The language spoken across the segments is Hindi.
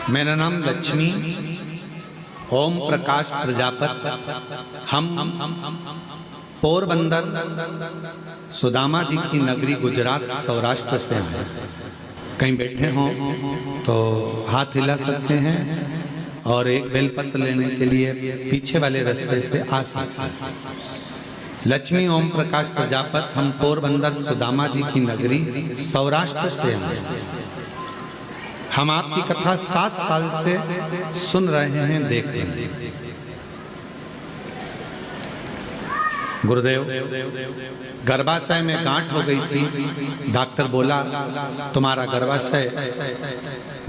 मेरा नाम लक्ष्मी ओम प्रकाश प्रजापत। हम पोरबंदर सुदामा जी की नगरी गुजरात सौराष्ट्र से हैं। कहीं बैठे हों तो हाथ हिला सकते हैं और एक बेलपत्र लेने के लिए पीछे वाले रास्ते से आ सकते हैं। लक्ष्मी ओम प्रकाश प्रजापत, हम पोरबंदर सुदामा जी की नगरी सौराष्ट्र से हैं। हम आपकी कथा 7 साल से सुन रहे हैं, देख रहे हैं। गुरुदेव, गर्भाशय में गांठ हो गई थी। डॉक्टर बोला तुम्हारा गर्भाशय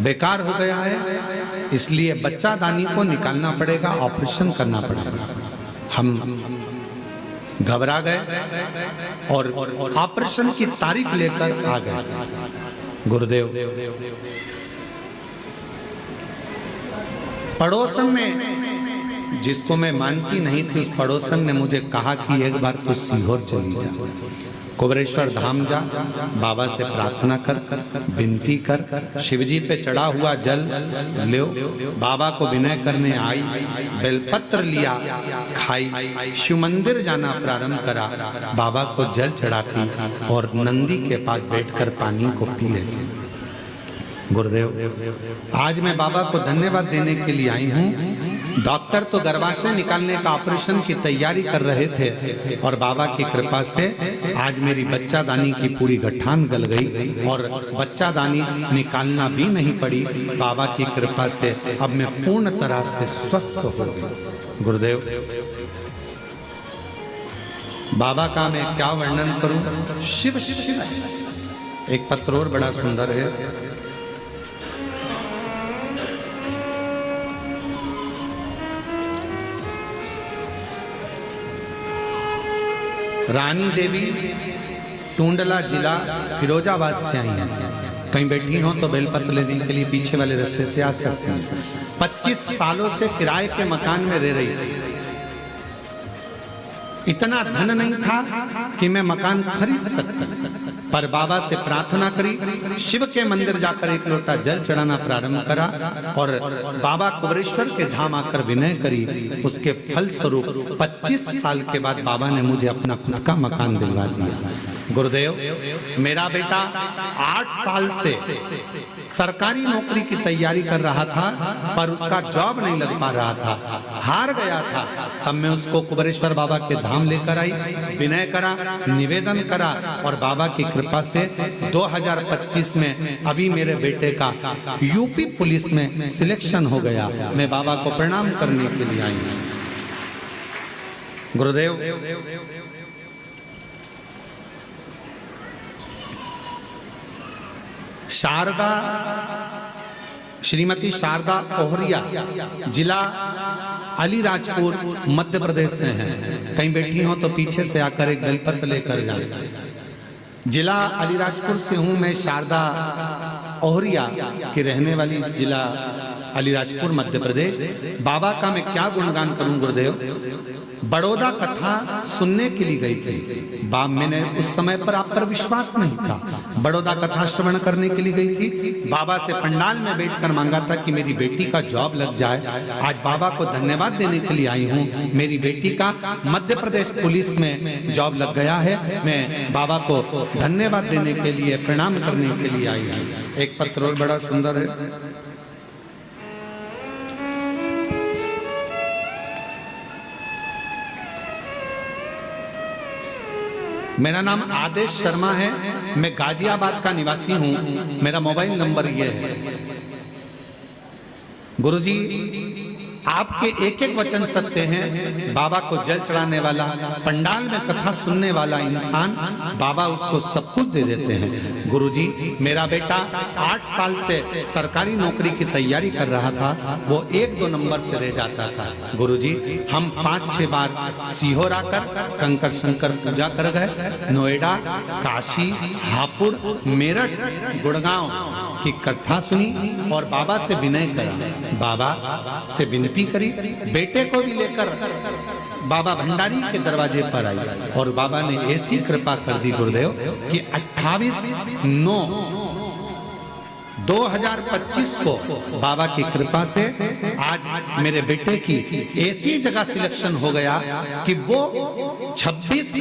बेकार हो गया है, इसलिए बच्चादानी को निकालना पड़ेगा, ऑपरेशन करना पड़ेगा। हम घबरा गए और ऑपरेशन की तारीख लेकर आ गए। गुरुदेव, पड़ोसन में जिसको मैं मानती नहीं थी, उस पड़ोसन ने मुझे कहा कि एक बार तू सीहोर चली जा, कुबरेश्वर धाम जा, बाबा से प्रार्थना कर, विनती कर, शिवजी पे चढ़ा हुआ जल लो। बाबा को विनय करने आई, बेलपत्र लिया, खाई, शिव मंदिर जाना प्रारंभ करा, बाबा को जल चढ़ाती और नंदी के पास बैठकर पानी को पी लेती। गुरुदेव, आज मैं बाबा को धन्यवाद देने के लिए आई हूँ। डॉक्टर तो गर्भाशय निकालने का ऑपरेशन की तैयारी कर रहे थे और बाबा की कृपा से आज मेरी बच्चादानी की पूरी गठान गल गई और बच्चादानी निकालना भी नहीं पड़ी। बाबा की कृपा से अब मैं पूर्ण तरह से स्वस्थ हो गई। गुरुदेव, बाबा का मैं क्या वर्णन करूं। शिव शिव। एक पत्र और बड़ा सुंदर है। रानी देवी, टूंडला जिला फिरोजाबाद से आई हैं। कहीं बैठी हो तो बेलपत्र लेने के लिए पीछे वाले रास्ते से आ सकते हैं। 25 सालों से किराए के मकान में रह रही थी। इतना धन नहीं था कि मैं मकान खरीद सकता, पर बाबा से प्रार्थना करी, शिव के मंदिर जाकर एक लोटा जल चढ़ाना प्रारंभ करा और बाबा कुबरेश्वर के धाम आकर विनय करी। उसके फल स्वरूप 25 साल के बाद बाबा ने मुझे अपना खुद का मकान दिलवा दिया। गुरुदेव, मेरा बेटा 8 साल से सरकारी नौकरी की तैयारी कर रहा था, पर उसका जॉब नहीं लग पा रहा था, हार गया था। तब मैं उसको कुबरेश्वर बाबा के धाम लेकर आई, विनय करा, निवेदन करा और बाबा की कृपा से 2025 में अभी मेरे बेटे का यूपी पुलिस में सिलेक्शन हो गया। मैं बाबा को प्रणाम करने के लिए आई हूं। गुरुदेव, शारदा, श्रीमती शारदा ओहरिया, जिला अलीराजपुर मध्य प्रदेश से हैं। कहीं बैठी हो तो पीछे से आकर एक बेलपत्र लेकर जाए। जिला अलीराजपुर से हूं मैं, शारदा ओहरिया की रहने वाली, जिला अलीराजपुर मध्य प्रदेश। बाबा का मैं क्या गुणगान करूं। गुरुदेव, बड़ौदा कथा सुनने के लिए गई थी। मैंने उस समय पर आप पर विश्वास नहीं था। बड़ौदा कथा श्रवण करने के लिए गई थी। बाबा से पंडाल में बैठकर मांगा था कि मेरी बेटी का जॉब लग जाए। आज बाबा को धन्यवाद देने के लिए आई हूँ। मेरी बेटी का मध्य प्रदेश पुलिस में जॉब लग गया है। मैं बाबा को धन्यवाद देने के लिए, प्रणाम करने के लिए आई हूँ। एक पत्र और बड़ा सुंदर है। मेरा नाम आदेश शर्मा है, मैं गाजियाबाद का निवासी हूं। मेरा मोबाइल नंबर ये है। गुरुजी, आपके एक एक वचन सत्य हैं। बाबा को जल चढ़ाने वाला, पंडाल में कथा सुनने वाला इंसान, बाबा उसको सब कुछ दे देते हैं। गुरुजी, मेरा बेटा 8 साल से सरकारी नौकरी की तैयारी कर रहा था, वो 1-2 नंबर से रह जाता था। गुरुजी, हम 5-6 बार सीहोर आकर कंकर शंकर पूजा कर गए। नोएडा, काशी, हापुड़, मेरठ, गुड़गांव की कथा सुनी और बाबा से विनय करा, बाबा से विनती करी। बेटे को भी लेकर बाबा भंडारी के दरवाजे पर आई और बाबा ने ऐसी कृपा कर दी गुरुदेव कि 28/9 2025 को बाबा की कृपा से आज मेरे बेटे की ऐसी जगह सिलेक्शन हो गया कि वो 26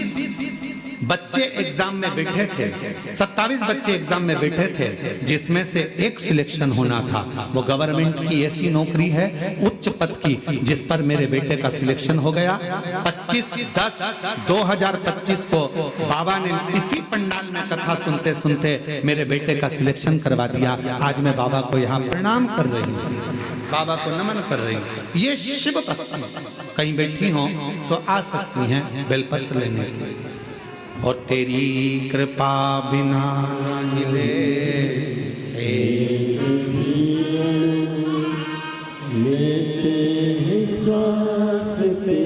बच्चे एग्जाम में बैठे थे, 27 बच्चे एग्जाम में बैठे थे, जिसमें से एक सिलेक्शन होना था। वो गवर्नमेंट की ऐसी नौकरी है उच्च पद की जिस पर मेरे बेटे का सिलेक्शन हो गया। 25/10/2025 को बाबा ने इसी पंडाल में कथा सुनते सुनते मेरे बेटे का सिलेक्शन करवा दिया। आज मैं बाबा को यहाँ प्रणाम कर रही हूँ, बाबा को नमन कर रही हूँ। ये शिव भक्ति कहीं बैठी हो तो आ सकती हैं बेलपत्र लेने के लिए। और तेरी कृपा बिना मिले लेते हैं श्वास पे।